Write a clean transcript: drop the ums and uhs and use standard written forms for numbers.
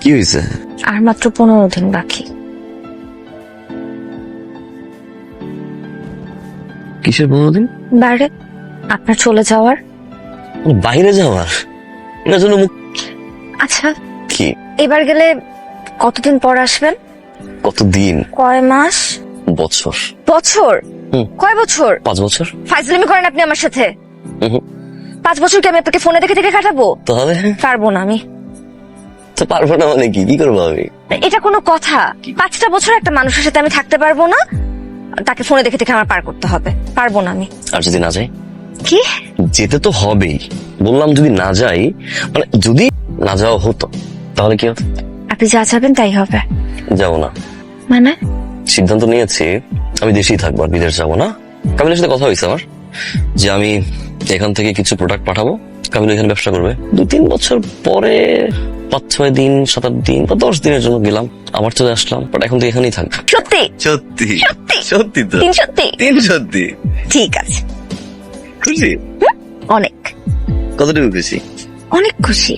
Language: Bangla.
কি হয়েছে? আর মাত্র 15 দিন বাকি। কিসের 15 দিন? বাইরে আপনার চলে যাওয়ার। বাইরে যাওয়ার? এটার জন্য আচ্ছা, কি এবার গেলে কতদিন পর আসবেন? কতদিন? কয় মাস? বছর। বছর? কয় বছর? 5 বছর। ফাইজলামি করেন আপনি আমার সাথে। হুম। 5 বছর কি আমি আপনাকে ফোনে দেখে দেখে কাটাবো? তাহলে পারবো না আমি। তো পারবো না মানে কি করবো আমি? এটা কোনো কথা? 5টা বছর একটা মানুষের সাথে আমি থাকতে পারবো না, তাকে ফোনে দেখে দেখে আমার পার করতে হবে। পারবো না আমি। আর যদি না যাই? কি? যেতে তো হবেই। বললাম যদি না যাই, মানে যদি না যাওয়া হতো তাহলে কি হতো? আপনি যা চাবেন তাই হবে। যাবো না। মানে? সিদ্ধান্ত নিয়েছি আমি দেশেই থাকবো, আর বিদেশ যাবো না। কামিলের সাথে কথা হয়েছে আমার যে আমি এখান থেকে কিছু প্রোডাক্ট পাঠাবো, কামিল এখানে ব্যবসা করবে। 2-3 বছর পরে 5-6 দিন 7-8 দিন বা 10 দিনের জন্য গেলাম, আবার চলে আসলাম। বাট এখন তো এখানেই থাকবো। সত্যি? সত্যি সত্যি? সত্যি তো। সত্যি? সত্যি। ঠিক আছে। খুশি? অনেক কতটুকু খুশি? অনেক খুশি।